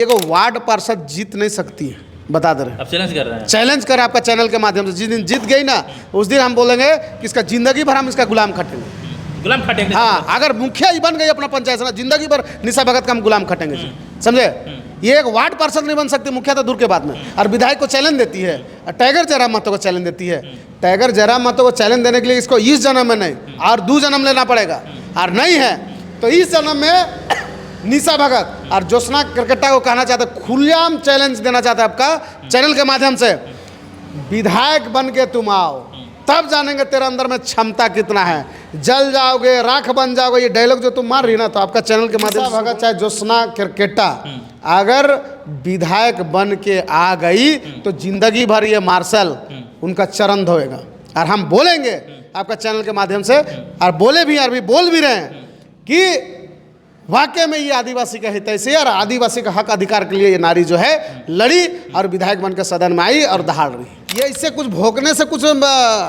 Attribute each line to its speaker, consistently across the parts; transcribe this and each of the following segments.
Speaker 1: देखो वार्ड पार्षद जीत नहीं सकती है, बता दे रहे हैं।
Speaker 2: अब चैलेंज कर रहे हैं।
Speaker 1: चैलेंज कर आपका चैनल के माध्यम से। जिस दिन जीत गई ना, उस दिन हम बोलेंगे कि इसका जिंदगी भर हम इसका गुलाम खटेंगे।
Speaker 2: गुलाम खटेंगे।
Speaker 1: हाँ, अगर मुखिया ही बन गई अपना पंचायत से ना, जिंदगी भर निशा भगत का हम गुलाम खटेंगे जी, समझे। ये एक वार्ड पार्षद नहीं बन सकती, मुखिया तो दूर के बाद में। और विधायक को चैलेंज देती है, टाइगर जयराम महतो को चैलेंज देती है। टाइगर जयराम महतो को चैलेंज देने के लिए इसको इस जन्म में नहीं और 2 जन्म लेना पड़ेगा, और नहीं है तो इस जन्म में निशा भगत और ज्योत्सना केरकेट्टा को कहना चाहते, खुलेआम चैलेंज देना चाहते आपका चैनल के माध्यम से, विधायक बन के तुम आओ, तब जानेंगे तेरे अंदर में क्षमता कितना है। जल जाओगे, राख बन जाओगे, ये डायलॉग जो तुम मार रही ना, तो आपका चैनल के माध्यम से भगत चाहे ज्योत्सना केरकेट्टा अगर विधायक बन के आ गई तो जिंदगी भर ये मार्शल उनका चरण धोएगा। और हम बोलेंगे आपका चैनल के माध्यम से, और बोले भी और भी बोल भी रहे हैं कि वाकई में ये आदिवासी का हितैषी और आदिवासी का हक अधिकार के लिए ये नारी जो है लड़ी और विधायक बनकर सदन में आई और दहाड़ रही। ये इससे कुछ भोंकने से कुछ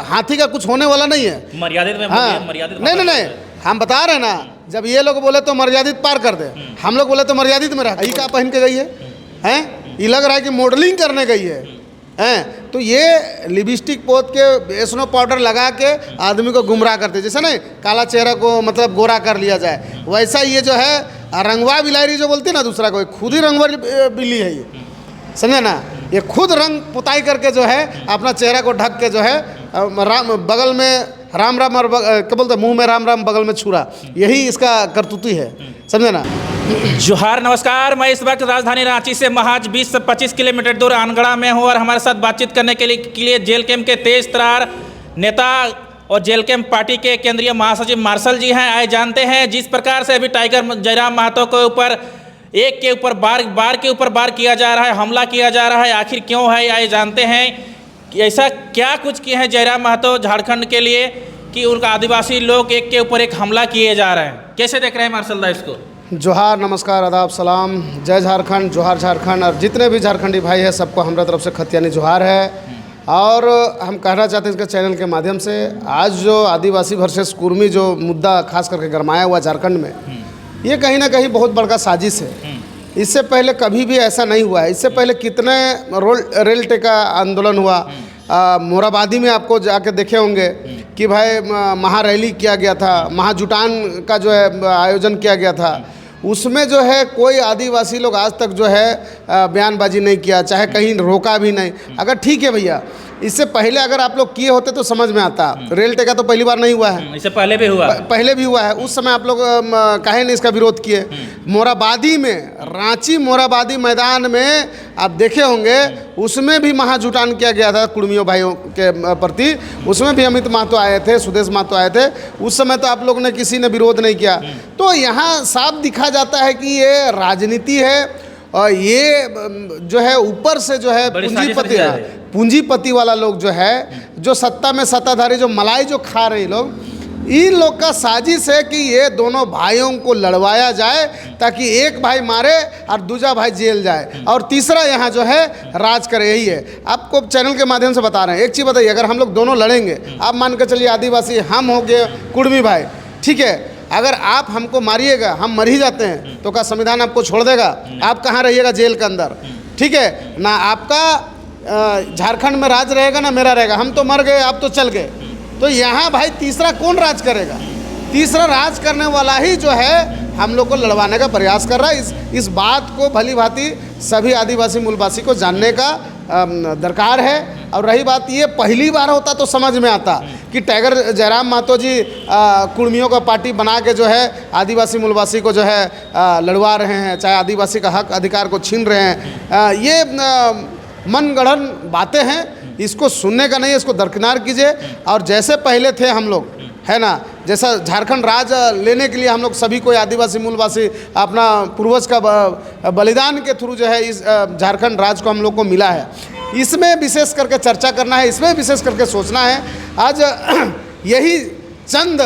Speaker 1: हाथी का कुछ होने वाला नहीं है।
Speaker 2: मर्यादित में
Speaker 1: हाँ,
Speaker 2: मर्यादित
Speaker 1: नहीं, हम बता रहे हैं ना, जब ये लोग बोले तो मर्यादित पार कर दे, हम लोग बोले तो मर्यादित में रह। ये क्या पहन के गई है? ये लग रहा है कि मॉडलिंग करने गई है। तो ये लिपस्टिक पोत के स्नो पाउडर लगा के आदमी को गुमराह करते, जैसे ना काला चेहरा को मतलब गोरा कर लिया जाए, वैसा ये जो है रंगवा बिलारी जो बोलती है ना दूसरा को, खुद ही रंगवा बिल्ली है ये, समझे ना। ये खुद रंग पुताई करके जो है अपना चेहरा को ढक के जो है बगल में राम राम और क्या बोलते मुंह में राम राम बगल में छुरा, यही इसका करतूती है, समझे ना।
Speaker 2: जोहार, नमस्कार। मैं इस वक्त राजधानी रांची से महज 20 से 25 किलोमीटर दूर आनगढ़ा में हूँ और हमारे साथ बातचीत करने के लिए जेल कैंप के तेज तरार नेता और जेल कैंप पार्टी के केंद्रीय महासचिव मार्शल जी हैं। आए जानते हैं जिस प्रकार से अभी टाइगर जयराम महतो के ऊपर एक के ऊपर बार के ऊपर बार किया जा रहा है, हमला किया जा रहा है, आखिर क्यों है, आए जानते हैं कि ऐसा क्या कुछ किए हैं जयराम महतो झारखंड के लिए कि उनका आदिवासी लोग एक के ऊपर एक हमला किए जा रहे हैं। कैसे देख रहे हैं मार्शल दा इसको?
Speaker 1: जोहार, नमस्कार, आदाब, सलाम, जय झारखंड, जोहार झारखंड। और जितने भी झारखंडी भाई हैं सबको हमारे तरफ से खतियानी जोहार है। और हम कहना चाहते हैं इसके चैनल के माध्यम से, आज जो आदिवासी वर्सेस कुर्मी जो मुद्दा खास करके गरमाया हुआ झारखंड में, ये कहीं ना कहीं बहुत बड़ा साजिश है। इससे पहले कभी भी ऐसा नहीं हुआ है। इससे पहले कितने रेल टेका आंदोलन हुआ, मोराबादी में आपको जाके देखे होंगे कि भाई महारैली किया गया था, महाजुटान का जो है आयोजन किया गया था। उसमें जो है कोई आदिवासी लोग आज तक जो है बयानबाजी नहीं किया, चाहे कहीं रोका भी नहीं। अगर ठीक है भैया, इससे पहले अगर आप लोग किए होते तो समझ में आता। रेल टेका तो पहली बार नहीं हुआ है,
Speaker 2: इससे पहले भी हुआ,
Speaker 1: पहले भी हुआ है। उस समय आप लोग काहे नहीं इसका विरोध किए। मोराबादी में, रांची मोराबादी मैदान में आप देखे होंगे, उसमें भी महाजुटान किया गया था कुर्मियों भाइयों के प्रति। उसमें भी अमित महतो आए थे, सुदेश महतो आए थे। उस समय तो आप लोग ने किसी ने विरोध नहीं किया। तो यहाँ साफ दिखा जाता है कि ये राजनीति है और ये जो है ऊपर से जो है पूंजीपति वाला लोग जो है, जो सत्ता में सत्ताधारी जो मलाई जो खा रहे लोग, इन लोग का साजिश है कि ये दोनों भाइयों को लड़वाया जाए ताकि एक भाई मारे और दूसरा भाई जेल जाए और तीसरा यहाँ जो है राज करे। यही है, आपको चैनल के माध्यम से बता रहे हैं। एक चीज़ बताइए, अगर हम लोग दोनों लड़ेंगे, आप मान के चलिए आदिवासी, हम हो गए कुर्मी भाई, ठीक है, अगर आप हमको मारिएगा, हम मर ही जाते हैं, तो क्या संविधान आपको छोड़ देगा? आप कहाँ रहिएगा? जेल के अंदर, ठीक है ना। आपका झारखंड में राज रहेगा ना मेरा रहेगा। हम तो मर गए, आप तो चल गए, तो यहाँ भाई तीसरा कौन राज करेगा? तीसरा राज करने वाला ही जो है हम लोग को लड़वाने का प्रयास कर रहा है। इस बात को भली भांति सभी आदिवासी मूलवासी को जानने का दरकार है। और रही बात, ये पहली बार होता तो समझ में आता कि टाइगर जयराम महतो जी कुर्मियों का पार्टी बना के जो है आदिवासी मूलवासी को जो है लड़वा रहे हैं, चाहे आदिवासी का हक अधिकार को छीन रहे हैं। ये मनगढ़ंत बातें हैं, इसको सुनने का नहीं है, इसको दरकिनार कीजिए। और जैसे पहले थे हम लोग, है ना, जैसा झारखंड राज लेने के लिए हम लोग सभी कोई आदिवासी मूलवासी अपना पूर्वज का बलिदान के थ्रू जो है इस झारखंड राज को हम लोग को मिला है। इसमें विशेष करके चर्चा करना है, इसमें विशेष करके सोचना है। आज यही चंद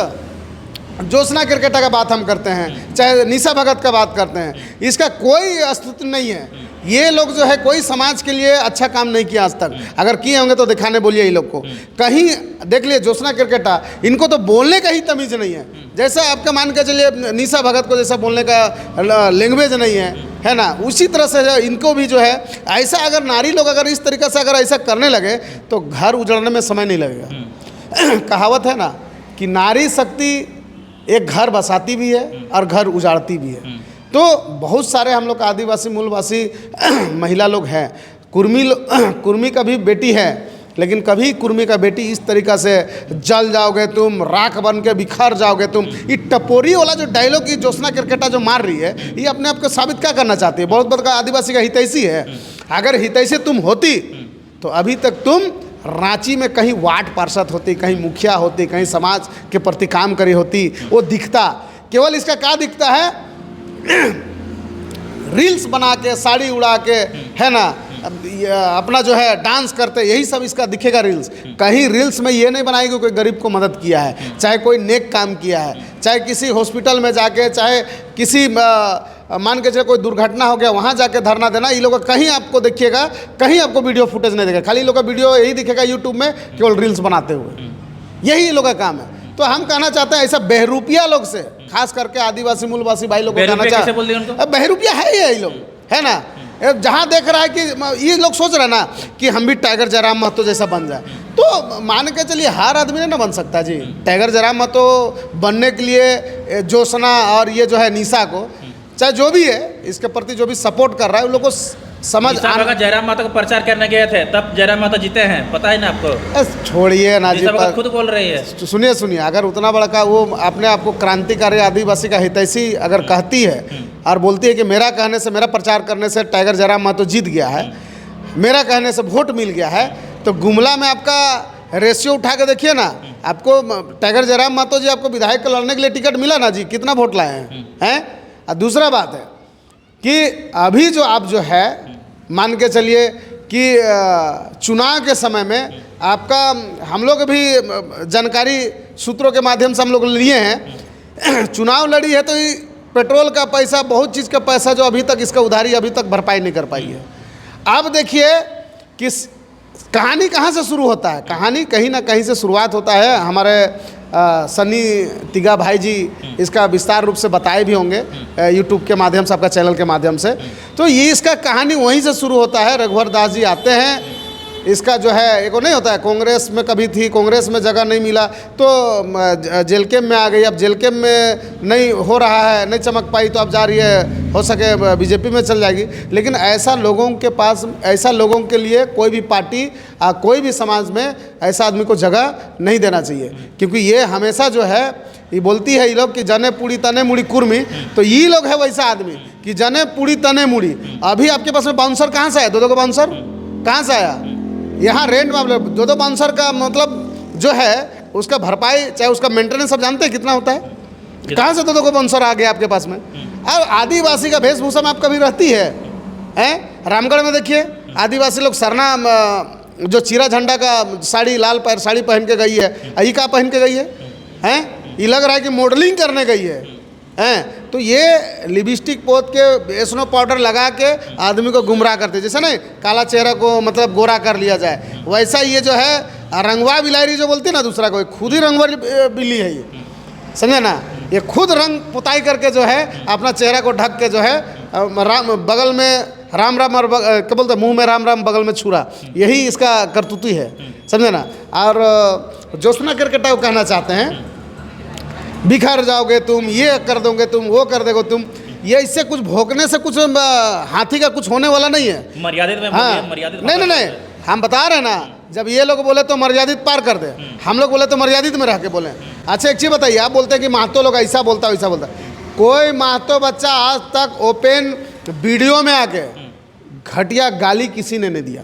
Speaker 1: ज्योत्सना केरकेट्टा का बात हम करते हैं, चाहे निशा भगत का बात करते हैं, इसका कोई अस्तित्व नहीं है। ये लोग जो है कोई समाज के लिए अच्छा काम नहीं किया आज तक। अगर किए होंगे तो दिखाने बोलिए ये लोग को। कहीं देख लिए ज्योत्सना केरकेट्टा, इनको तो बोलने का ही तमीज़ नहीं है। जैसा आपका मान के चलिए निशा भगत को जैसा बोलने का लैंग्वेज नहीं है ना, उसी तरह से जो इनको भी जो है ऐसा, अगर नारी लोग अगर इस तरीक़े से अगर ऐसा करने लगे तो घर उजड़ने में समय नहीं लगेगा। कहावत है ना कि नारी शक्ति एक घर बसाती भी है और घर उजाड़ती भी है। तो बहुत सारे हम लोग आदिवासी मूलवासी महिला लोग हैं, कुर्मी का भी बेटी है, लेकिन कभी कुर्मी का बेटी इस तरीक़ा से जल जाओगे तुम, राख बन के बिखर जाओगे तुम, ये टपोरी वाला जो डायलॉग ये ज्योत्सना केरकेटा जो मार रही है, ये अपने आप को साबित क्या करना चाहती है? बहुत बड़ा आदिवासी का हितैषी है। अगर हितैषी तुम होती तो अभी तक तुम रांची में कहीं वार्ड पार्षद होती, कहीं मुखिया होती, कहीं समाज के प्रति काम करी होती, वो दिखता। केवल इसका क्या दिखता है? रील्स बना के, साड़ी उड़ा के, है ना, अपना जो है डांस करते, यही सब इसका दिखेगा रील्स। कहीं रील्स में ये नहीं बनाएगी कि कोई गरीब को मदद किया है, चाहे कोई नेक काम किया है, चाहे किसी हॉस्पिटल में जाके, चाहे किसी मान के चले कोई दुर्घटना हो गया वहाँ जाके धरना देना। ये लोग कहीं आपको देखिएगा, कहीं आपको वीडियो फुटेज नहीं देगा, खाली लोग का वीडियो यही दिखेगा यूट्यूब में, केवल रील्स बनाते हुए, यही लोगों का काम है। तो हम कहना चाहते हैं ऐसा बहरूपिया लोग से, खास करके आदिवासी मूलवासी भाई लोग को कहना चाहते हैं, बहरूपिया है ये लोग, है ना। जहाँ देख रहा है कि ये लोग सोच रहे हैं ना कि हम भी टाइगर जयराम महतो जैसा बन जाए, तो मान के चलिए हर आदमी नहीं ना बन सकता जी। टाइगर जयराम महतो बनने के लिए ज्योत्सना और ये जो है निशा को, चाहे जो भी है इसके प्रति जो भी सपोर्ट कर रहा है उन लोगों को समझ आना।
Speaker 2: जयराम महतो को प्रचार करने गए थे, तब जयराम महतो जीते हैं, पता है ना आपको?
Speaker 1: छोड़िए ना जी,
Speaker 2: खुद बोल रही है।
Speaker 1: सुनिए, अगर उतना बड़ा का वो अपने आप को क्रांतिकारी आदिवासी का हितैषी अगर कहती है और बोलती है कि मेरा कहने से, मेरा प्रचार करने से टाइगर जयराम महतो जीत गया है, मेरा कहने से वोट मिल गया है, तो गुमला में आपका रेशियो उठा के देखिए ना, आपको टाइगर जयराम महतो जी आपको विधायक का लड़ने के लिए टिकट मिला ना जी, कितना वोट लाए हैं? और दूसरा बात है कि अभी जो आप जो है मान के चलिए कि चुनाव के समय में आपका, हम लोग भी जानकारी सूत्रों के माध्यम से हम लोग लिए हैं, चुनाव लड़ी है तो पेट्रोल का पैसा, बहुत चीज़ का पैसा जो अभी तक इसका उधारी अभी तक भरपाई नहीं कर पाई है। अब देखिए कि कहानी कहाँ से शुरू होता है, कहानी कहीं ना कहीं से शुरुआत होता है। हमारे सन्नी तिगा भाई जी इसका विस्तार रूप से बताए भी होंगे यूट्यूब के माध्यम से, आपका चैनल के माध्यम से। तो ये इसका कहानी वहीं से शुरू होता है। रघुवर दास जी आते हैं, इसका जो है एक नहीं होता है, कांग्रेस में कभी थी, कांग्रेस में जगह नहीं मिला तो जेल कैम्प में आ गई। अब जेल कैम्प में नहीं हो रहा है, नहीं चमक पाई तो अब जा रही है, हो सके बीजेपी में चल जाएगी। लेकिन ऐसा लोगों के पास, ऐसा लोगों के लिए कोई भी पार्टी, कोई भी समाज में ऐसा आदमी को जगह नहीं देना चाहिए, क्योंकि ये हमेशा जो है ये बोलती है ये लोग कि जने पूड़ी तने मुड़ी कुर्मी, तो ये लोग है वैसा आदमी कि जने पूड़ी तने मुड़ी। अभी आपके पास में बाउंसर कहाँ से आया? दो को बाउंसर कहाँ से आया? यहाँ रेंट में दो बाउंसर का मतलब जो है उसका भरपाई, चाहे उसका मेंटेनेंस सब जानते हैं कितना होता है? कहाँ से दो बाउंसर आ गया आपके पास में? और आदिवासी का वेशभूषा में आप कभी रहती है? रामगढ़ में देखिए आदिवासी लोग सरना जो चीरा झंडा का साड़ी, लाल साड़ी पहन के गई है, यही का पहन के गई है? ये लग रहा है कि मॉडलिंग करने गई है। तो ये लिपस्टिक पोत के, स्नो पाउडर लगा के आदमी को गुमराह करते, जैसे ना काला चेहरा को मतलब गोरा कर लिया जाए, वैसा ये जो है रंगवा बिलारी जो बोलती है ना दूसरा को, खुद ही रंगवा बिल्ली है ये, समझे ना। ये खुद रंग पुताई करके जो है अपना चेहरा को ढक के जो है राम बगल में राम राम और क्या बोलते, मुंह में राम राम बगल में छुरा, यही इसका करतूती है, समझे ना। और ज्योत्सना केरकेटा को कहना चाहते हैं बिखर जाओगे तुम, ये कर दोगे तुम, वो कर दोगे तुम। ये इससे कुछ भोंकने से कुछ हाथी का कुछ होने वाला नहीं है।
Speaker 2: मर्यादित में
Speaker 1: मर्यादित नहीं, हम बता रहे हैं ना, जब ये लोग बोले तो मर्यादित पार कर दे, हम लोग बोले तो मर्यादित में रह के बोले। अच्छा एक चीज़ बताइए, आप बोलते हैं कि महतो लोग ऐसा बोलता वैसा बोलता, कोई महतो बच्चा आज तक ओपन वीडियो में आके घटिया गाली किसी ने नहीं दिया।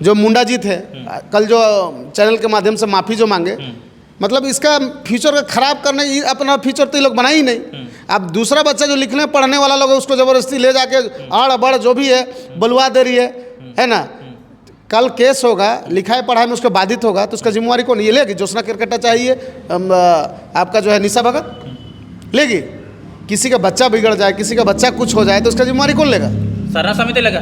Speaker 1: जो मुंडा जी थे कल जो चैनल के माध्यम से माफ़ी जो मांगे, मतलब इसका फ्यूचर का खराब करने, अपना फ्यूचर तो ये लोग बनाए ही नहीं। अब दूसरा बच्चा जो लिखने पढ़ने वाला लोग है उसको ज़बरदस्ती ले जाके आड़ बड़ जो भी है बुलवा दे रही है ना। कल केस होगा, लिखाई पढ़ाई में उसको बाधित होगा तो उसका जिम्मेवारी कौन ये लेगी? ज्योत्सना केरकेटा चाहिए आपका जो है निशा भगत लेगी? किसी का बच्चा बिगड़ जाए, किसी का बच्चा कुछ हो जाए तो उसका जिम्मेवारी कौन लेगा?
Speaker 2: सरना समिति लेगा।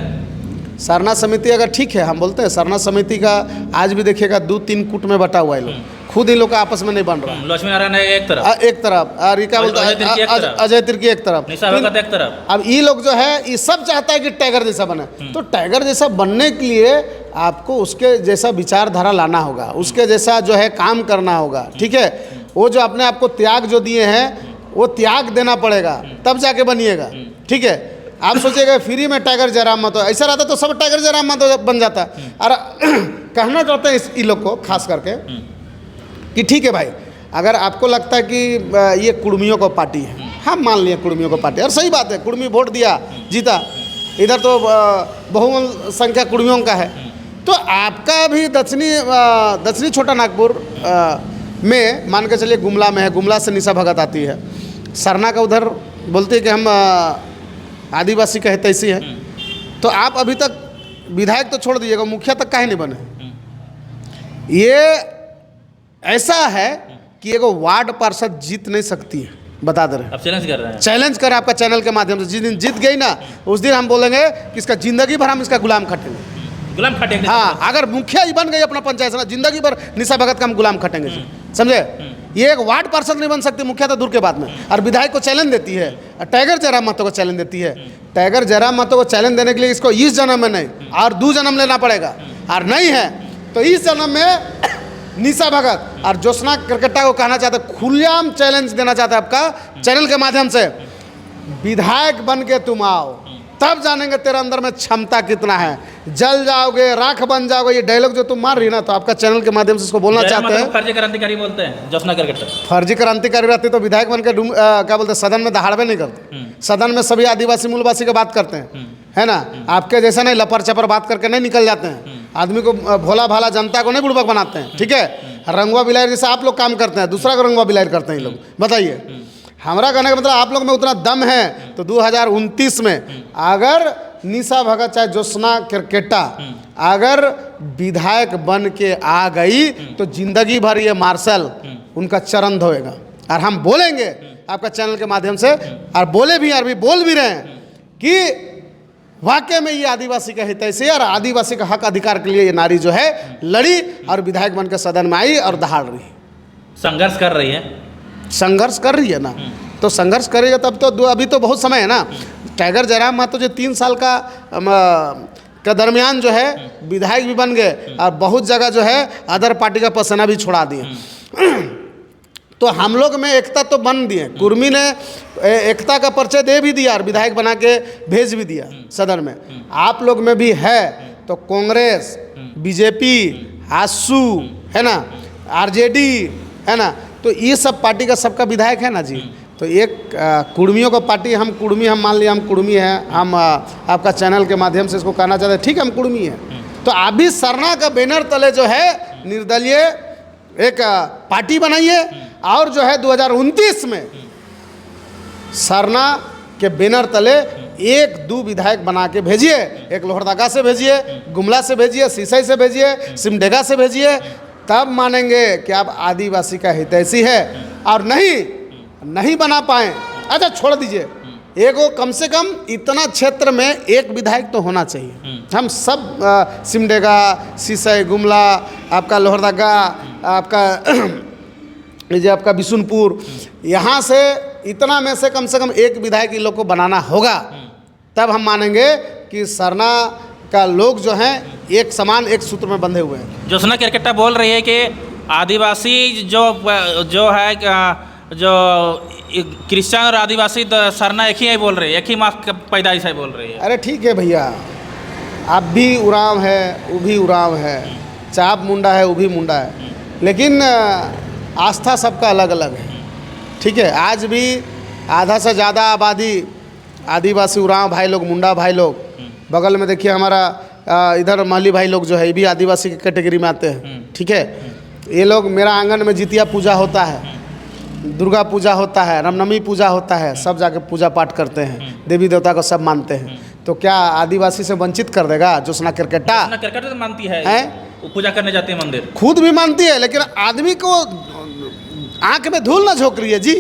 Speaker 1: सरना समिति अगर ठीक है, हम बोलते हैं सरना समिति का आज भी देखिएगा 2-3 कूट में बटा हुआ है लोग। खुद इन लोग का आपस में नहीं बन रहा है।
Speaker 2: लक्ष्मी नारायण एक तरफ,
Speaker 1: एक तरफ, और ये क्या बोलते
Speaker 2: अजय तिर्की एक
Speaker 1: हैं,
Speaker 2: तरफ।
Speaker 1: अजय तिर्की एक तरफ,
Speaker 2: निशा भगत एक तरफ।
Speaker 1: अब ये लोग जो है ये सब चाहता है कि टाइगर जैसा बने। तो टाइगर जैसा बनने के लिए आपको उसके जैसा विचारधारा लाना होगा, उसके जैसा जो है काम करना होगा, ठीक है। वो जो अपने आप को त्याग जो दिए हैं वो त्याग देना पड़ेगा, तब जाके बनिएगा, ठीक है। आप सोचिएगा फ्री में टाइगर जयराम महतो, ऐसा रहता तो सब टाइगर जयराम महतो बन जाता। और कहना चाहते हैं इन लोग को खास करके कि ठीक है भाई, अगर आपको लगता है कि ये कुर्मियों को पार्टी है, हम मान लिए कुर्मियों को पार्टी, और सही बात है, कुर्मी वोट दिया जीता, इधर तो बहुमत संख्या कुर्मियों का है। तो आपका भी दक्षिणी छोटा नागपुर में मान के चलिए गुमला में है, गुमला से निशा भगत आती है, सरना का उधर बोलते हैं कि हम आदिवासी का हितैषी है। तो आप अभी तक विधायक तो छोड़ दीजिएगा, मुखिया तक काहे नहीं बने। ये ऐसा है कि एगो वार्ड पार्षद जीत नहीं सकती है, बता दे रहे हैं।
Speaker 2: अब चैलेंज कर रहे हैं,
Speaker 1: चैलेंज करें आपका चैनल के माध्यम से। जिस दिन जीत गई ना, उस दिन हम बोलेंगे कि इसका जिंदगी भर हम इसका गुलाम खटेंगे,
Speaker 2: गुलाम खटेंगे।
Speaker 1: हाँ, अगर मुखिया ही बन गई अपना पंचायत से ना, जिंदगी भर निशा भगत का हम गुलाम खटेंगे जी, समझे। ये एक वार्ड पार्षद नहीं बन सकती, मुखिया तो दूर के बाद में। और विधायक को चैलेंज देती है, टाइगर जयराम महतो को चैलेंज देती है। टाइगर जयराम महतो को चैलेंज देने के लिए इसको इस जन्म में नहीं और 2 जन्म लेना पड़ेगा, और नहीं है तो इस जन्म में निशा भगत और ज्योत्सना करकट्टा को कहना चाहते, खुलेआम चैलेंज देना चाहते आपका चैनल के माध्यम से, विधायक बन के तुम आओ, तब जानेंगे तेरे अंदर में क्षमता कितना है। जल जाओगे, राख बन जाओगे, ये डायलॉग जो तुम मार रही ना, तो आपका चैनल के माध्यम से इसको बोलना चाहते हैं।
Speaker 2: फर्जी क्रांतिकारी बोलते हैं ज्योत्सना करकट्टा।
Speaker 1: फर्जी क्रांतिकारी रहती तो विधायक बन के क्या बोलते हैं, सदन में दहाड़बे नहीं करते। सदन में सभी आदिवासी मूलवासी की बात करते हैं, है ना। आपके जैसा नहीं लपर चपर बात करके नहीं निकल जाते हैं, आदमी को भोला भाला जनता को नहीं बुड़बक बनाते हैं, ठीक है। रंगवा बिलायर जैसे आप लोग काम करते हैं, दूसरा को रंगवा बिलायर करते हैं ये लोग। बताइए, हमारा कहने का मतलब आप लोग में उतना दम है तो 2029 में अगर निशा भगत चाहे ज्योत्सना करकट्टा अगर विधायक बन के आ गई तो जिंदगी भर ये मार्शल उनका चरण धोएगा। और हम बोलेंगे आपका चैनल के माध्यम से, और बोले भी और भी बोल भी रहे हैं कि वाकई में ये आदिवासी का हितैषी है और आदिवासी का हक अधिकार के लिए ये नारी जो है लड़ी और विधायक बन के सदन में आई और दहाड़ रही है,
Speaker 2: संघर्ष कर रही है।
Speaker 1: संघर्ष कर रही है ना। तो संघर्ष करेगा तब तो अभी तो बहुत समय है ना। टाइगर जयराम महतो जो 3 साल का दरमियान जो है विधायक भी बन गए और बहुत जगह जो है अदर पार्टी का पसीना भी छोड़ा दिए। तो हम लोग में एकता तो बन दिए, कुर्मी ने एकता का परिचय दे भी दिया और विधायक बना के भेज भी दिया सदन में। आप लोग में भी है तो कांग्रेस, बीजेपी, आसू है ना, आरजेडी है ना, तो ये सब पार्टी का सबका विधायक है ना जी। तो एक कुर्मियों का पार्टी, हम कुर्मी, हम मान लिया हम कुर्मी हैं, हम आपका चैनल के माध्यम से इसको कहना चाहते हैं, ठीक है हम कुर्मी हैं। तो आप भी सरना का बैनर तले जो है निर्दलीय एक पार्टी बनाइए और जो है 2029 में सरना के बैनर तले 1-2 विधायक बना के भेजिए। एक लोहरदगा से भेजिए, गुमला से भेजिए, सिसई से भेजिए, सिमडेगा से भेजिए, तब मानेंगे कि आप आदिवासी का हितैषी है। और नहीं बना पाए, अच्छा छोड़ दीजिए, एगो कम से कम इतना क्षेत्र में एक विधायक तो होना चाहिए। हम सब सिमडेगा, सिसई, गुमला, आपका लोहरदगा, आपका जो आपका बिशुनपुर, यहाँ से इतना में से कम एक विधायक इन लोग को बनाना होगा, तब हम मानेंगे कि सरना का लोग जो हैं एक समान एक सूत्र में बंधे हुए हैं।
Speaker 2: ज्योत्सना करकट्टा बोल रही है कि आदिवासी जो है जो क्रिश्चियन और आदिवासी सरना एक ही बोल रही है, एक ही माँ पैदाइश है बोल रही है।
Speaker 1: अरे ठीक है भैया, आप भी उराव है, वो भी उराव है, चाप मुंडा है, वो भी मुंडा है, लेकिन आस्था सबका अलग अलग है, ठीक है। आज भी आधा से ज़्यादा आबादी आदिवासी उराव भाई लोग, मुंडा भाई लोग, बगल में देखिए हमारा इधर माली भाई लोग जो है ये भी आदिवासी की कैटेगरी में आते हैं, ठीक है। ये लोग, मेरा आंगन में जितिया पूजा होता है, दुर्गा पूजा होता है, रामनवमी पूजा होता है, सब जाके पूजा पाठ करते हैं, देवी देवता को सब मानते हैं। तो क्या आदिवासी से वंचित कर देगा ज्योत्सना करकट्टा?
Speaker 2: ज्योत्सना करकट्टा तो मानती है, वो पूजा करने जाती है मंदिर,
Speaker 1: खुद भी मानती है, लेकिन आदमी को आंख में धूल ना झोंक रही है जी,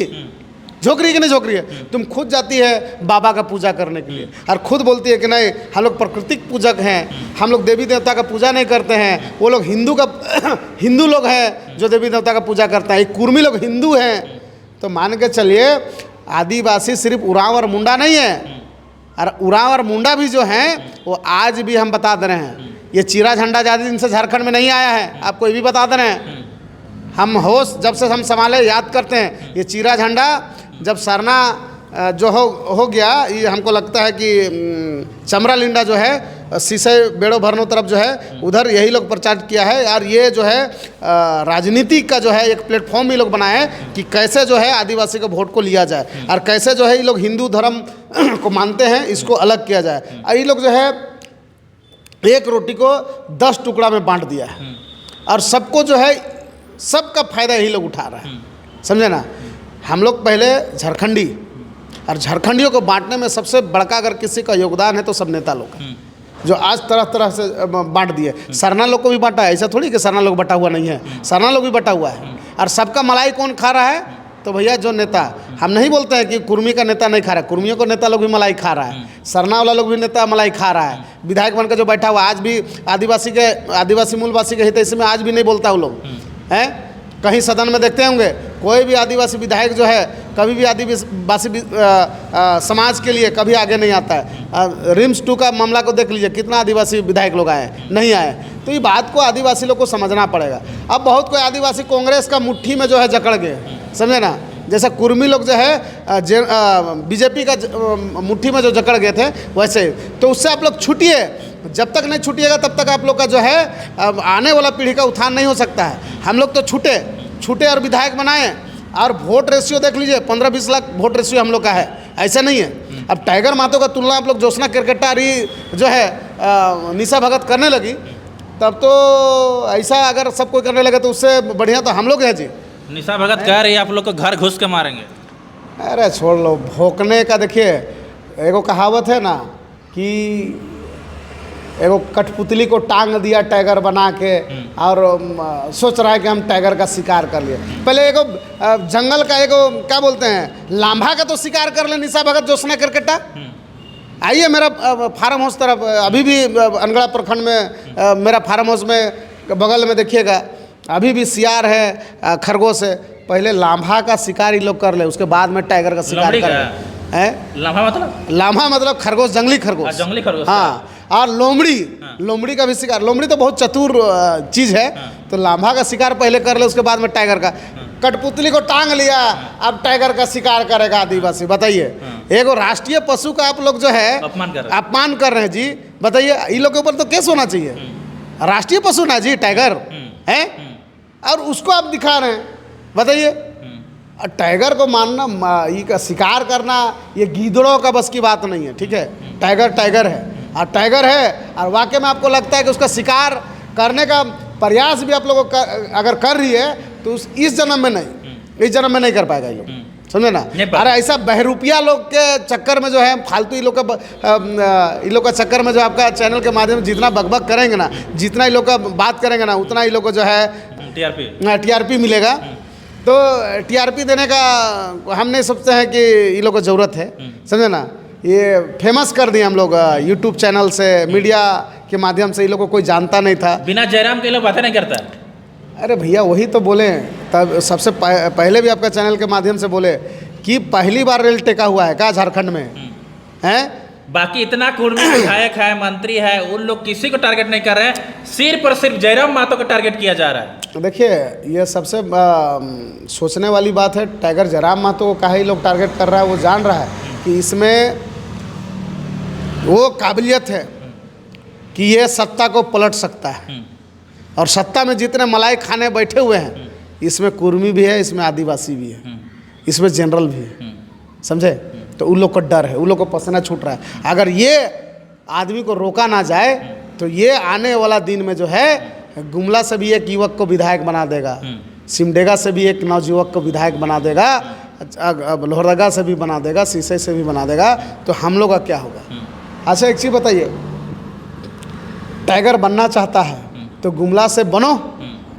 Speaker 1: झोंक रही है कि नहीं झोंक रही है? तुम खुद जाती है बाबा का पूजा करने के लिए और खुद बोलती है कि नहीं हम लोग प्राकृतिक पूजक हैं, हम लोग देवी देवता का पूजा नहीं करते हैं। वो लोग हिंदू लोग हैं जो देवी देवता का पूजा करते हैं, ये कुर्मी लोग हिंदू हैं। तो मान के चलिए आदिवासी सिर्फ उरांव और मुंडा नहीं है, और उरांव और मुंडा भी जो हैं वो आज भी हम बता दे रहे हैं, ये चीरा झंडा ज़्यादा दिन से झारखंड में नहीं आया है, आपको ये भी बता दे रहे हैं। हम होश जब से हम संभाले याद करते हैं, ये चीरा झंडा जब सरना जो हो गया, ये हमको लगता है कि चमरा लिंडा जो है सीसे बेड़ो भरनो तरफ जो है उधर यही लोग प्रचार किया है। यार ये जो है राजनीति का जो है एक प्लेटफॉर्म ये लोग बनाए हैं कि कैसे जो है आदिवासी को वोट को लिया जाए और कैसे जो है ये लोग हिंदू धर्म को मानते हैं इसको अलग किया जाए। और ये लोग जो है एक रोटी को 10 टुकड़ा में बांट दिया है और सबको जो है सबका फायदा यही लोग उठा रहे हैं, समझे ना। हम लोग पहले झारखंडी, और झारखंडियों को बांटने में सबसे बड़का अगर किसी का योगदान है तो सब नेता लोग हैं जो आज तरह तरह से बांट दिए। सरना लोग को भी बांटा है, ऐसा थोड़ी कि सरना लोग बटा हुआ नहीं है, सरना लोग भी बटा हुआ है। और सबका मलाई कौन खा रहा है? तो भैया जो नेता, हम नहीं बोलते हैं कि कुर्मी का नेता नहीं खा रहा है, कुर्मियों को नेता लोग भी मलाई खा रहा है, सरना वाला लोग भी नेता मलाई खा रहा है। विधायक बनकर जो बैठा हुआ आज भी आदिवासी मूलवासी के हित इसमें आज भी नहीं बोलता वो लोग हैं। कहीं सदन में देखते होंगे कोई भी आदिवासी विधायक जो है कभी भी आदिवासी समाज के लिए कभी आगे नहीं आता है। रिम्स 2 का मामला को देख लीजिए, कितना आदिवासी विधायक लोग आए, नहीं आए। तो ये बात को आदिवासी लोग को समझना पड़ेगा। अब बहुत कोई आदिवासी कांग्रेस का मुट्ठी में जो है जकड़ गए, समझे ना। जैसे कुर्मी लोग जो है बीजेपी का मुट्ठी में जो जकड़ गए थे वैसे, तो उससे आप लोग छूटिए। जब तक नहीं छूटिएगा तब तक आप लोग का जो है आने वाला पीढ़ी का उत्थान नहीं हो सकता है। हम लोग तो छूटे और विधायक बनाए, और वोट रेशियो देख लीजिए 15-20 लाख वोट रेशियो हम लोग का है, ऐसा नहीं है। अब टाइगर मातो का तुलना आप लोग ज्योत्सना केरकेट्टारी जो है निशा भगत करने लगी, तब तो ऐसा अगर सब कोई करने लगे तो उससे बढ़िया तो हम लोग हैं जी।
Speaker 2: निशा भगत कह रही है आप लोग को घर घुस के मारेंगे।
Speaker 1: अरे छोड़ लो भोंकने का। देखिए एगो कहावत है ना कि एगो कठपुतली को टांग दिया टाइगर बना के, और सोच रहा है कि हम टाइगर का शिकार कर लिए। पहले एगो जंगल का एगो क्या बोलते हैं लांभा का तो शिकार कर ले निशा भगत ज्योत्सना केरकेट्टा। आइए मेरा फार्म हाउस तरफ, अभी भी अनगढ़ा प्रखंड में मेरा फार्म हाउस में बगल में देखिएगा अभी भी सियार है, खरगोश है। पहले लांभा का शिकार ही लोग कर ले, उसके बाद में टाइगर का शिकार कर ले। लांभा मतलब खरगोश, जंगली खरगोश,
Speaker 2: जंगली खरगोश।
Speaker 1: हाँ, और लोमड़ी का भी शिकार। लोमड़ी तो बहुत चतुर चीज़ है, तो लांभा का शिकार पहले कर ले, उसके बाद में टाइगर का। कठपुतली को टांग लिया, अब टाइगर का शिकार करेगा आदिवासी। बताइए एगो राष्ट्रीय पशु का आप लोग जो है अपमान कर रहे हैं जी। बताइए इन लोग के ऊपर तो केस होना चाहिए। राष्ट्रीय पशु ना जी टाइगर है, और उसको आप दिखा रहे हैं। बताइए टाइगर को मानना, ये का शिकार करना, ये गीदड़ों का बस की बात नहीं है, ठीक है। टाइगर है, और टाइगर है, और वाकई में आपको लगता है कि उसका शिकार करने का प्रयास भी आप लोगों को अगर कर रही है तो इस जन्म में नहीं, इस जन्म में नहीं कर पाएगा ये लोग, समझे ना। अरे ऐसा बहरूपिया लोग के चक्कर में जो है फालतू इन लोग का चक्कर में जो आपका चैनल के माध्यम से जितना बकबक करेंगे ना, जितना इन लोग का बात करेंगे ना, उतना इन लोग को जो है टीआरपी मिलेगा। तो टीआरपी देने का हम नहीं सोचते हैं कि इन लोग को ज़रूरत है, समझे ना। ये फेमस कर दिए हम लोग यूट्यूब चैनल से, मीडिया के माध्यम से। इन लोग को कोई जानता नहीं था।
Speaker 2: बिना जयराम के लोग बातें नहीं करता।
Speaker 1: अरे भैया वही तो बोले, तब सबसे पहले भी आपका चैनल के माध्यम से बोले कि पहली बार रेल टेका हुआ है क्या झारखंड में, हैं।
Speaker 2: बाकी इतना कुर्मी विधायक है, मंत्री है, उन लोग किसी को टारगेट नहीं कर रहे हैं, सिर्फ और सिर्फ जयराम मातो को टारगेट किया जा रहा है।
Speaker 1: देखिए ये सबसे सोचने वाली बात है। टाइगर जयराम मातो को काहे लोग टारगेट कर रहा है, वो जान रहा है कि इसमें वो काबिलियत है कि ये सत्ता को पलट सकता है, और सत्ता में जितने मलाई खाने बैठे हुए हैं, इसमें कुर्मी भी है, इसमें आदिवासी भी है, इसमें जनरल भी है, समझे। तो उन लोग को डर है, उन लोग को पसीना छूट रहा है। अगर ये आदमी को रोका ना जाए तो ये आने वाला दिन में जो है गुमला से भी एक युवक को विधायक बना देगा, सिमडेगा से भी एक नवयुवक को विधायक बना देगा, लोहरदगा से भी बना देगा, सीसे से भी बना देगा। तो हम लोग का क्या होगा। अच्छा एक चीज़ बताइए, टाइगर बनना चाहता है तो गुमला से बनो,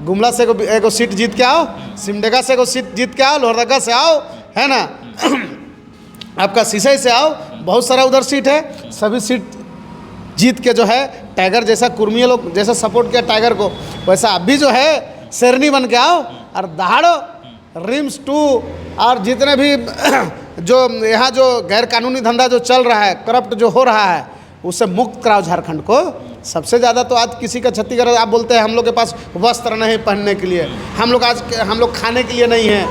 Speaker 1: गुमला से एगो सीट जीत के आओ, सिमडेगा से एगो सीट जीत के आओ, लोहरदगा से आओ, है ना। आपका शीशे से आओ, बहुत सारा उधर सीट है, सभी सीट जीत के जो है टाइगर जैसा कुर्मी लोग जैसा सपोर्ट किया टाइगर को, वैसा आप भी जो है शेरनी बन के आओ और दहाड़ो। रिम्स 2 और जितने भी जो यहाँ जो गैर कानूनी धंधा जो चल रहा है, करप्ट जो हो रहा है, उससे मुक्त कराओ झारखंड को। सबसे ज़्यादा तो आज किसी का क्षति कर, आप बोलते हैं हम लोग के पास वस्त्र नहीं पहनने के लिए, हम लोग खाने के लिए नहीं है।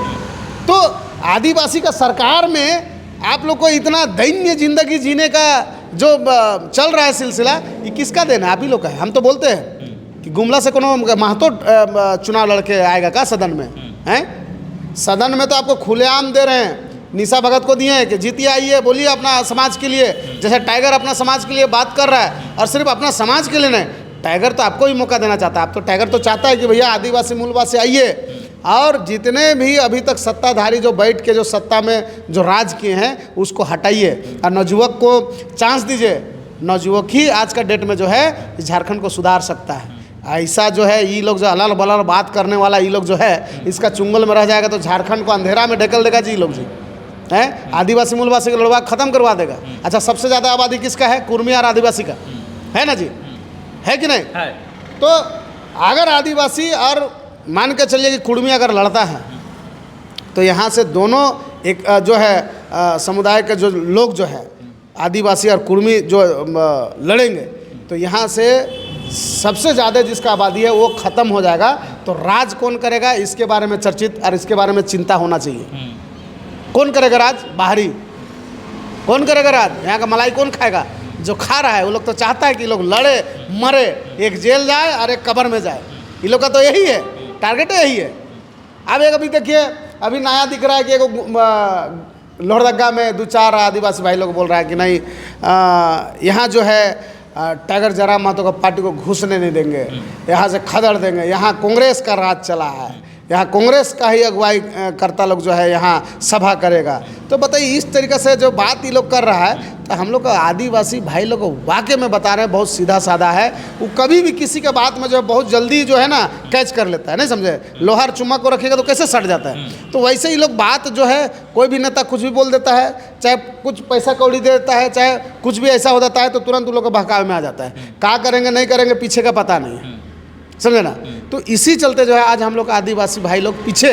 Speaker 1: तो आदिवासी का सरकार में आप लोग को इतना दैन्य जिंदगी जीने का जो चल रहा है सिलसिला, ये किसका देना है? आप ही लोग का है। हम तो बोलते हैं कि गुमला से कोनो महतो चुनाव लड़के आएगा का सदन में? हैं सदन में तो आपको खुलेआम दे रहे हैं। निशा भगत को दिए हैं कि जीतिए, आइए, बोलिए अपना समाज के लिए, जैसे टाइगर अपना समाज के लिए बात कर रहा है, और सिर्फ अपना समाज के लिए नहीं, टाइगर तो आपको ही मौका देना चाहता है। आप तो टाइगर तो चाहता है कि भैया आदिवासी मूलवासी आइए, और जितने भी अभी तक सत्ताधारी जो बैठ के जो सत्ता में जो राज किए हैं उसको हटाइए और नवयुवक को चांस दीजिए। नवयुवक ही आज का डेट में जो है झारखंड को सुधार सकता है। ऐसा जो है ये लोग जो अलल बलल बात करने वाला ये लोग जो है, इसका चुंगल में रह जाएगा तो झारखंड को अंधेरा में ढकेल देगा जी। लोग जी हैं आदिवासी मूलवासी का लड़वा खत्म करवा देगा। अच्छा, सबसे ज़्यादा आबादी किसका है? कुर्मी और आदिवासी का है ना जी, है कि नहीं? है। तो अगर आदिवासी और मान के चलिए कि कुर्मी अगर लड़ता है तो यहाँ से दोनों एक जो है समुदाय के जो लोग जो है आदिवासी और कुर्मी जो लड़ेंगे तो यहाँ से सबसे ज़्यादा जिसका आबादी है वो ख़त्म हो जाएगा। तो राज कौन करेगा इसके बारे में चर्चित और इसके बारे में चिंता होना चाहिए। कौन करेगा राज? बाहरी। कौन करेगा राज? यहाँ का मलाई कौन खाएगा? जो खा रहा है वो लोग तो चाहता है कि लोग लड़े मरे, एक जेल जाए और एक कब्र में जाए। ये लोग का तो यही है, टारगेट यही है। अब एक अभी देखिए, अभी नया दिख रहा है कि एक लोहरदगा में 2-4 आदिवासी भाई लोग बोल रहा है कि नहीं यहाँ जो है टाइगर जयराम महतो का पार्टी को घुसने नहीं देंगे, यहाँ से खदेड़ देंगे, यहाँ कांग्रेस का राज चला है, यहाँ कांग्रेस का ही अगुवाई करता लोग जो है यहाँ सभा करेगा। तो बताइए इस तरीके से जो बात ये लोग कर रहा है, तो हम लोग का आदिवासी भाई लोग वाकई में बता रहे हैं बहुत सीधा साधा है। वो कभी भी किसी के बात में जो है बहुत जल्दी जो है ना कैच कर लेता है, नहीं समझे? लोहार चुम्मा को रखेगा तो कैसे सट जाता है। तो वैसे ही लोग बात जो है, कोई भी नेता कुछ भी बोल देता है, चाहे कुछ पैसा कौड़ी दे देता है, चाहे कुछ भी ऐसा हो जाता है तो तुरंत उन लोग को बहकावे में आ जाता है। क्या करेंगे नहीं करेंगे पीछे का पता नहीं है, समझे ना? तो इसी चलते जो है आज हम लोग आदिवासी भाई लोग पीछे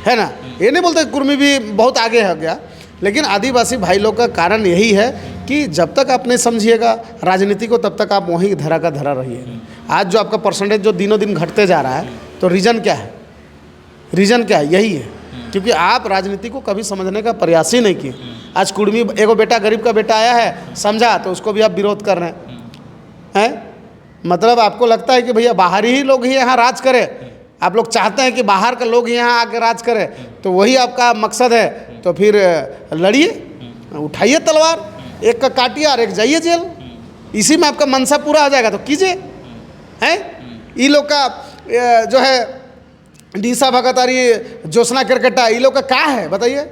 Speaker 1: है ना। ये नहीं बोलते कुर्मी भी बहुत आगे हो गया, लेकिन आदिवासी भाई लोग का कारण यही है कि जब तक आप नहीं समझिएगा राजनीति को तब तक आप वहीं धरा का धरा रहिए। आज जो आपका परसेंटेज जो दिनों दिन घटते जा रहा है, तो रीज़न क्या है? रीज़न क्या है? यही है क्योंकि आप राजनीति को कभी समझने का प्रयास ही नहीं किए। आज कुर्मी एगो बेटा, गरीब का बेटा आया है, समझा, तो उसको भी आप विरोध कर रहे हैं। मतलब आपको लगता है कि भैया बाहरी ही लोग ही यहाँ राज करें, आप लोग चाहते हैं कि बाहर के लोग यहाँ आके राज करें, तो वही आपका मकसद है। तो फिर लड़िए, उठाइए तलवार, एक का काटिए और एक जाइए जेल, इसी में आपका मनसा पूरा हो जाएगा। तो कीजिए। हैं ये लोग का जो है निशा भगत और ये ज्योत्सना केरकेटा, ये लोग का क्या है बताइए?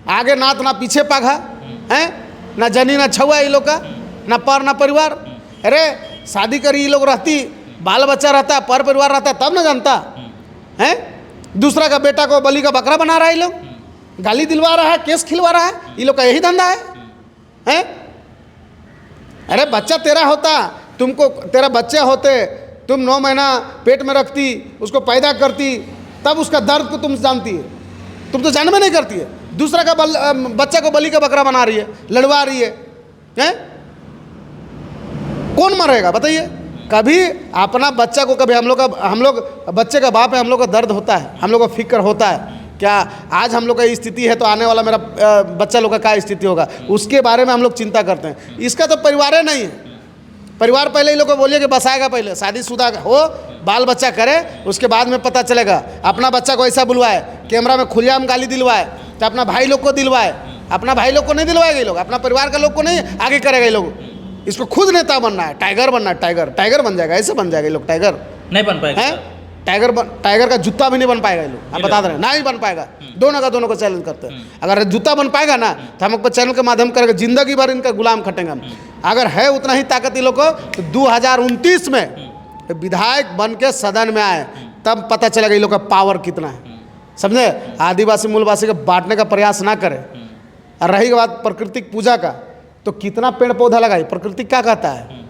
Speaker 1: आगे नाथ ना पीछे पाघा हैं, ना जनी ना छुआ, ये लोग का ना पर ना परिवार। अरे शादी करी ये लोग रहती, बाल बच्चा रहता, पर परिवार रहता, तब ना जानता है। दूसरा का बेटा को बलि का बकरा बना रहा है, ये लोग गाली दिलवा रहा है, केस खिलवा रहा है, ये लोग का यही धंधा है। अरे बच्चा तेरा होता, तुमको तेरा बच्चे होते, तुम 9 महीना पेट में रखती, उसको पैदा करती, तब उसका दर्द को तुम जानती है, तुम तो जानवे नहीं करती है। दूसरा का बच्चा को बलि का बकरा बना रही है, लड़वा रही है। कौन मरेगा बताइए? कभी अपना बच्चा को, कभी हम लोग बच्चे का बाप है, हम लोग का दर्द होता है, हम लोग को फिक्र होता है। क्या आज हम लोग का स्थिति है तो आने वाला मेरा बच्चा लोग का क्या स्थिति होगा, उसके बारे में हम लोग चिंता करते हैं। इसका तो परिवार नहीं है। परिवार पहले ही लोग को बोलिए कि बसाएगा, पहले शादीशुदा हो, बाल बच्चा करे, उसके बाद में पता चलेगा। अपना बच्चा को ऐसा बुलवाए, कैमरा में खुलेआम गाली दिलवाए, तो अपना भाई लोग को दिलवाए। अपना भाई लोग को नहीं दिलवाएगा ये लोग, अपना परिवार का लोग को नहीं आगे करेगा ये लोग। इसको खुद नेता बनना है, टाइगर बनना है, टाइगर बन जाएगा, ऐसे बन जाएगा ये लोग। टाइगर नहीं बन पाएगा, टाइगर का जूता भी नहीं बन पाएगा ये लोग, हम बता दे रहे हैं, ना ही बन पाएगा। दोनों को चैलेंज करते हैं। अगर जूता बन पाएगा ना तो हम अपने चैनल के माध्यम करेंगे, जिंदगी भर इनका गुलाम खटेंगे हम। अगर है उतना ही ताकत ये लोग को, तो 2029 में विधायक बन के सदन में आए, तब पता चलेगा ये लोग का पावर कितना है। समझे। आदिवासी मूलवासी को बांटने का प्रयास ना करे। और रही बात प्राकृतिक पूजा का, तो कितना पेड़ पौधा लगाई, प्रकृति क्या कहता है,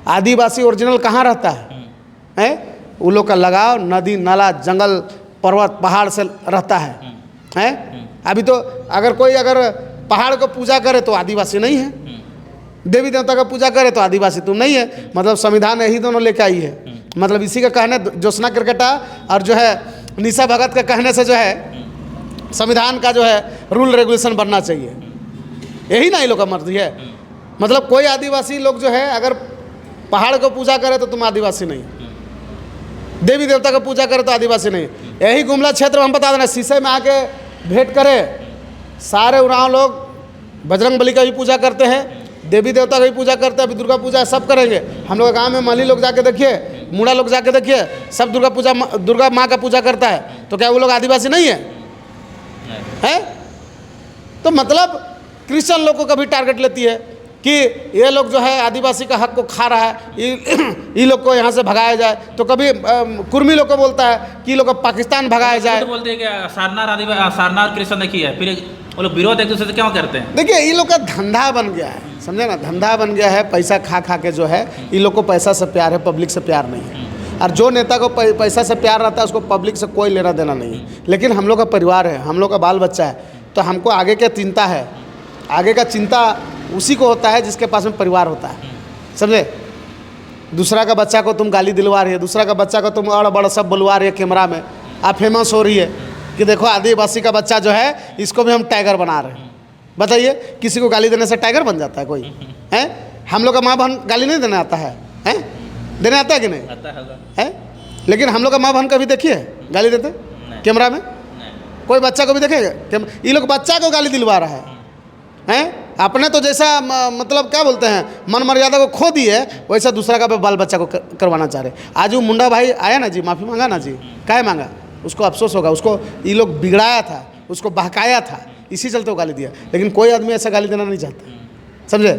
Speaker 1: आदिवासी ओरिजिनल कहाँ रहता है? उन लोग का लगाव नदी नाला जंगल पर्वत पहाड़ से रहता है? अभी तो अगर कोई पहाड़ को पूजा करे तो आदिवासी नहीं है, देवी देवता का पूजा करे तो आदिवासी तुम नहीं है। मतलब संविधान यही दोनों लेके आई है। मतलब इसी का कहने, ज्योत्सना क्रिकेटा और जो है निशा भगत का कहने से जो है संविधान का जो है रूल रेगुलेशन बनना चाहिए, यही ना ये लोग का मर्जी है। मतलब कोई आदिवासी लोग जो है अगर पहाड़ को पूजा करे तो तुम आदिवासी नहीं, देवी देवता का पूजा करे तो आदिवासी नहीं। यही गुमला क्षेत्र में हम बता देना, शीशे में आके भेंट करे, सारे उराव लोग बजरंग बली का भी पूजा करते हैं, देवी देवता का भी पूजा करते हैं, अभी दुर्गा पूजा सब करेंगे। हम लोग गाँव में माली लोग जाके देखिए, मुड़ा लोग जाके देखिए, सब दुर्गा माँ का पूजा करता है। तो क्या वो लोग आदिवासी नहीं है? तो मतलब क्रिश्चियन लोग को कभी टारगेट लेती है कि ये लोग जो है आदिवासी का हक को खा रहा है, ये लोग को यहाँ से भगाया जाए। तो कभी कुर्मी लोग को बोलता है कि ये लोग को पाकिस्तान भगाया जाए।
Speaker 2: तो बोलते हैं कि सारनार क्रिश्चियन देखिए है, फिर वो लोग विरोध एक दूसरे से क्यों करते हैं?
Speaker 1: देखिए ये लोग का धंधा बन गया है, समझे ना, धंधा बन गया है। पैसा खा खा के जो है ये लोग को पैसा से प्यार है, पब्लिक से प्यार नहीं है। और जो नेता को पैसा से प्यार रहता है उसको पब्लिक से कोई लेना देना नहीं है। लेकिन हम लोग का परिवार है, हम लोग का बाल बच्चा है, तो हमको आगे क्या चिंता है? आगे का चिंता उसी को होता है जिसके पास में परिवार होता है, समझे। दूसरा का बच्चा को तुम गाली दिलवा रही है, दूसरा का बच्चा को तुम अड़ बड़ सब बुलवा रही है, कैमरा में आप फेमस हो रही है कि देखो आदिवासी का बच्चा जो है इसको भी हम टाइगर बना रहे हैं। बताइए, किसी को गाली देने से टाइगर बन जाता है कोई? है? हम लोग का माँ बहन गाली नहीं देने आता है? देने आता है कि नहीं?
Speaker 2: आता होगा।
Speaker 1: है? लेकिन हम लोग का माँ बहन कभी देखिए गाली देते कैमरा में? कोई बच्चा को भी देखेगा? ये लोग बच्चा को गाली दिलवा रहा है। अपने तो जैसा मतलब क्या बोलते हैं मन मर्यादा को खो दिए, वैसा दूसरा का बाल बच्चा को करवाना चाह रहे। आज वो मुंडा भाई आया ना जी, माफ़ी मांगा ना जी, काहे मांगा? उसको अफसोस होगा, उसको ये लोग बिगड़ाया था, उसको बहकाया था, इसी चलते वो गाली दिया। लेकिन कोई आदमी ऐसा गाली देना नहीं चाहता, समझे।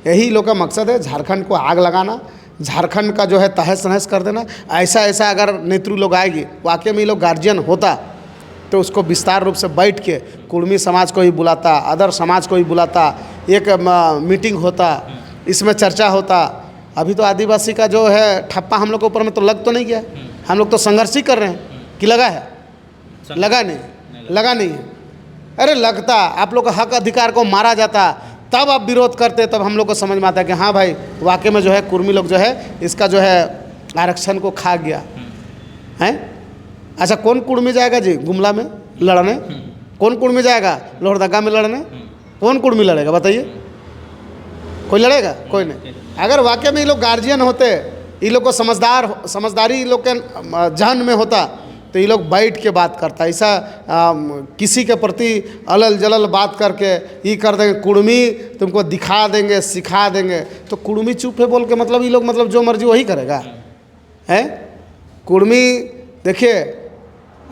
Speaker 1: यही लोग का मकसद है, झारखंड को आग लगाना, झारखंड का जो है तहस नहस कर देना। ऐसा अगर नेतृत्व लोग आएगी, वाकई में ये लोग गार्जियन होता तो उसको विस्तार रूप से बैठ के कुर्मी समाज को ही बुलाता, अदर समाज को ही बुलाता, एक मीटिंग होता, इसमें चर्चा होता। अभी तो आदिवासी का जो है ठप्पा हम लोग के ऊपर में तो लग तो नहीं गया, हम लोग तो संघर्ष ही कर रहे हैं कि लगा है? लगा नहीं है। अरे लगता, आप लोग का हक अधिकार को मारा जाता तब आप विरोध करते, तब हम लोग को समझ में आता है कि हाँ भाई वाकई में जो है कुर्मी लोग जो है इसका जो है आरक्षण को खा गया है। अच्छा, कौन कुर्मी जाएगा जी गुमला में लड़ने? कौन कुर्मी जाएगा लोहरदगा में लड़ने? कौन कुर्मी लड़ेगा बताइए? कोई लड़ेगा? कोई नहीं। अगर वाकई में ये लोग गार्जियन होते, ये लोग को समझदारी ये लोग के जहन में होता तो ये लोग बैठ के बात करता। ऐसा किसी के प्रति अलल जलल बात करके ये कर देंगे, कुर्मी तुमको दिखा देंगे, सिखा देंगे, तो कुर्मी चुप है बोल के मतलब ये लोग मतलब जो मर्जी वही करेगा है। कुर्मी देखिए,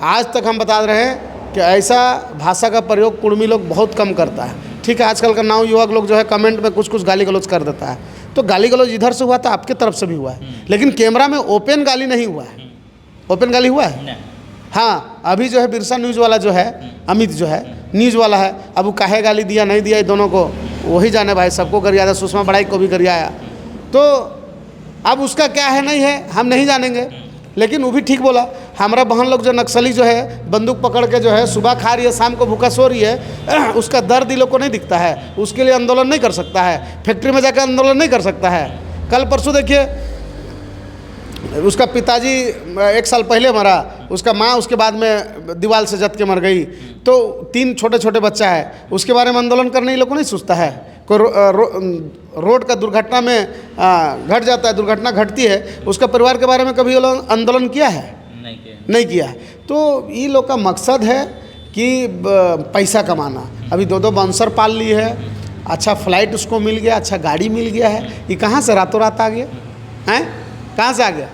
Speaker 1: आज तक हम बता रहे हैं कि ऐसा भाषा का प्रयोग कुर्मी लोग बहुत कम करता है। ठीक है, आजकल का नव युवक लोग जो है कमेंट में कुछ गाली गलौज कर देता है, तो गाली गलौज इधर से हुआ था, आपके तरफ से भी हुआ है, लेकिन कैमरा में ओपन गाली नहीं हुआ है। ओपन गाली हुआ है? हाँ, अभी जो है बिरसा न्यूज़ वाला जो है, अमित जो है न्यूज़ वाला है, अब वो काहे गाली दिया नहीं दिया, दोनों को वही जाने भाई। सबको गरियाया, सुषमा बड़ाई को भी गरियाया, तो अब उसका क्या है नहीं है हम नहीं जानेंगे। लेकिन वो भी ठीक बोला। हमारा बहन लोग जो नक्सली जो है बंदूक पकड़ के जो है सुबह खा रही है, शाम को भूखा सो रही है, उसका दर्द इन लोग को नहीं दिखता है, उसके लिए आंदोलन नहीं कर सकता है, फैक्ट्री में जाकर आंदोलन नहीं कर सकता है। कल परसों देखिए, उसका पिताजी 1 साल पहले मरा, उसका माँ उसके बाद में दीवार से जत के मर गई, तो 3 छोटे छोटे बच्चा है, उसके बारे में आंदोलन करने ये लोग को नहीं सोचता है। कोई रोड का दुर्घटना में घट जाता है, दुर्घटना घटती है, उसका परिवार के बारे में कभी ये लोग आंदोलन किया है? नहीं किया है। तो ये लोग का मकसद है कि पैसा कमाना। अभी 2 बाउंसर पाल ली है, अच्छा फ्लाइट उसको मिल गया, अच्छा गाड़ी मिल गया है। ये कहाँ से रातों रात आ गया हैं? कहाँ से आ गया?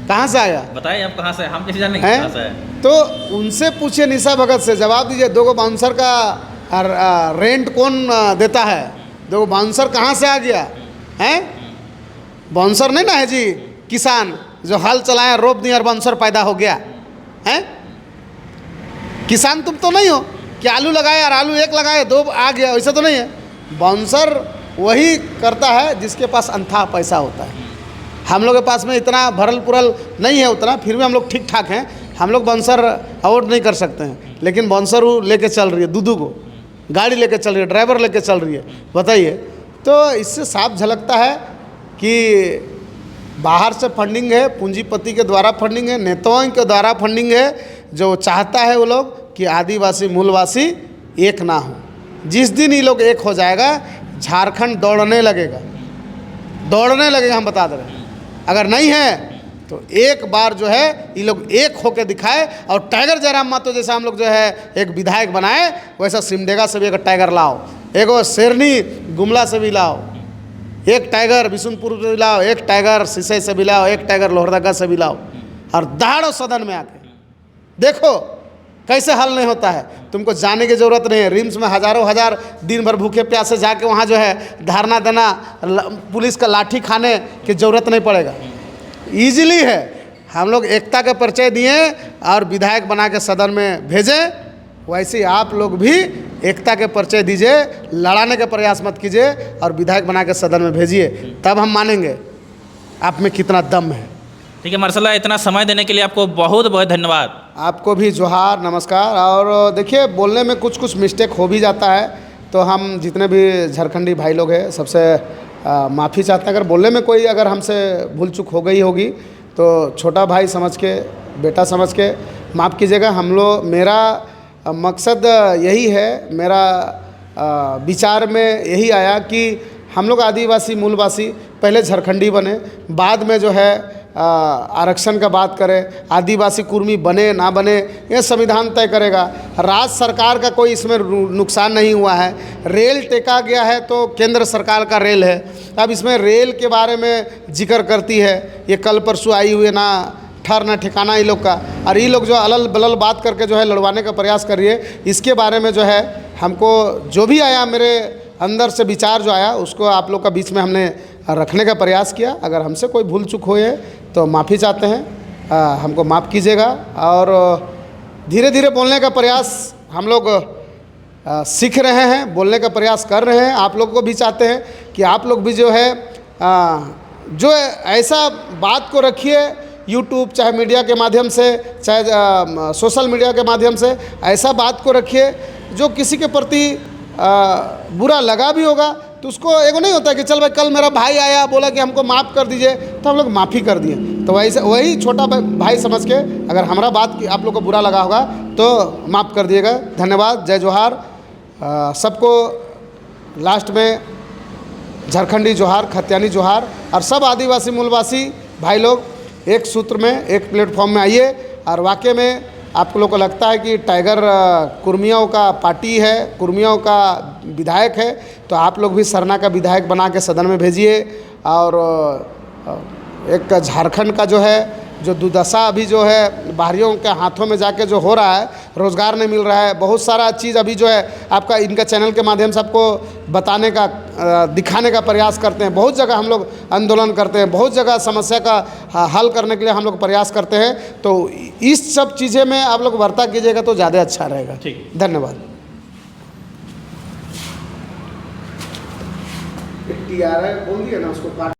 Speaker 1: कहाँ से आया
Speaker 2: बताइए आप? कहाँ से? हम किसी जाने कहाँ से है?
Speaker 1: तो उनसे पूछिए, निशा भगत से जवाब दीजिए। 2 बाउंसर का रेंट कौन देता है? 2 बाउंसर कहाँ से आ गया हैं? बाउंसर नहीं ना है जी, किसान जो हल चलाए रोप दिए और बाउंसर पैदा हो गया है। किसान तुम तो नहीं हो कि आलू लगाए और आलू एक लगाए 2 आ गया, ऐसा तो नहीं है। बाउंसर वही करता है जिसके पास अंथा पैसा होता है। हम लोग के पास में इतना भरल पुरल नहीं है उतना, फिर भी हम लोग ठीक ठाक हैं। हम लोग बाउंसर अवॉर्ड नहीं कर सकते हैं, लेकिन बाउंसर वो लेके चल रही है, दूधू को गाड़ी लेके चल रही है, ड्राइवर लेके चल रही है। बताइए, तो इससे साफ झलकता है कि बाहर से फंडिंग है, पूंजीपति के द्वारा फंडिंग है, नेताओं के द्वारा फंडिंग है, जो चाहता है वो लोग कि आदिवासी मूलवासी एक ना हो। जिस दिन ये लोग एक हो जाएगा, झारखंड दौड़ने लगेगा, हम बता दे रहे हैं। अगर नहीं है तो एक बार जो है ये लोग एक होके दिखाए, और टाइगर जयराम मातो जैसा हम लोग जो है एक विधायक बनाए, वैसा सिमडेगा से भी एक टाइगर लाओ, एक शेरनी गुमला से भी लाओ, एक टाइगर बिशुनपुर से भी लाओ, एक टाइगर सिसई से भी लाओ, एक टाइगर लोहरदगा से भी लाओ, और दहाड़ो सदन में आके देखो कैसे हल नहीं होता है। तुमको जाने की ज़रूरत नहीं है। रिम्स में हज़ारों हज़ार दिन भर भूखे प्यासे जाके वहाँ जो है धरना देना, पुलिस का लाठी खाने की ज़रूरत नहीं पड़ेगा। ईजिली है। हम लोग एकता का परिचय दिए और विधायक बना के सदन में भेजें, वैसे आप लोग भी एकता के परिचय दीजिए, लड़ाने का प्रयास मत कीजिए और विधायक बना के सदन में भेजिए, तब हम मानेंगे आप में कितना दम है।
Speaker 2: ठीक है मार्शल, इतना समय देने के लिए आपको बहुत बहुत धन्यवाद।
Speaker 1: आपको भी जोहार, नमस्कार। और देखिए, बोलने में कुछ कुछ मिस्टेक हो भी जाता है, तो हम जितने भी झारखंडी भाई लोग हैं सबसे माफ़ी चाहते हैं। अगर बोलने में कोई अगर हमसे भूल चूक हो गई होगी तो छोटा भाई समझ के, बेटा समझ के माफ़ कीजिएगा। मेरा मकसद यही है, मेरा विचार में यही आया कि हम लोग आदिवासी मूलवासी पहले झारखंडी बने, बाद में जो है आरक्षण का बात करें। आदिवासी कुर्मी बने ना बने ये संविधान तय करेगा। राज्य सरकार का कोई इसमें नुकसान नहीं हुआ है। रेल टेका गया है तो केंद्र सरकार का रेल है। अब इसमें रेल के बारे में जिक्र करती है, ये कल परसों आई हुई है, ना ठर ना ठिकाना ये लोग का। और ये लोग जो अलल बलल बात करके जो है लड़वाने का प्रयास कर रही है, इसके बारे में जो है हमको जो भी आया, मेरे अंदर से विचार जो आया, उसको आप लोग का बीच में हमने रखने का प्रयास किया। अगर हमसे कोई भूल चूक हुई है तो माफ़ी चाहते हैं, हमको माफ़ कीजिएगा। और धीरे धीरे बोलने का प्रयास हम लोग सीख रहे हैं, बोलने का प्रयास कर रहे हैं। आप लोगों को भी चाहते हैं कि आप लोग भी जो है जो ऐसा बात को रखिए, यूट्यूब चाहे मीडिया के माध्यम से, चाहे सोशल मीडिया के माध्यम से, ऐसा बात को रखिए जो किसी के प्रति बुरा लगा भी होगा तो उसको एगो नहीं होता कि चल भाई कल मेरा भाई आया बोला कि हमको माफ़ कर दीजिए, तो हम लोग माफ़ी कर दिए। तो वैसे वही छोटा भाई समझ के अगर हमारा बात आप लोग को बुरा लगा होगा तो माफ़ कर दिएगा। धन्यवाद, जय जोहार। सबको लास्ट में झारखंडी जोहार, खत्यानी जोहार। और सब आदिवासी मूलवासी भाई लोग एक सूत्र में, एक प्लेटफॉर्म में आइए। और वाकई में आप लोगों को लगता है कि टाइगर कुर्मियों का पार्टी है, कुर्मियों का विधायक है, तो आप लोग भी सरना का विधायक बना के सदन में भेजिए। और एक झारखंड का जो है जो दुर्दशा अभी जो है बाहरियों के हाथों में जाके जो हो रहा है, रोज़गार नहीं मिल रहा है, बहुत सारा चीज़ अभी जो है आपका इनका चैनल के माध्यम से आपको बताने का, दिखाने का प्रयास करते हैं। बहुत जगह हम लोग आंदोलन करते हैं, बहुत जगह समस्या का हल करने के लिए हम लोग प्रयास करते हैं। तो इस सब चीज़ें में आप लोग वार्ता कीजिएगा तो ज़्यादा अच्छा रहेगा।
Speaker 2: ठीक,
Speaker 1: धन्यवाद। बोल दिया ना उसको।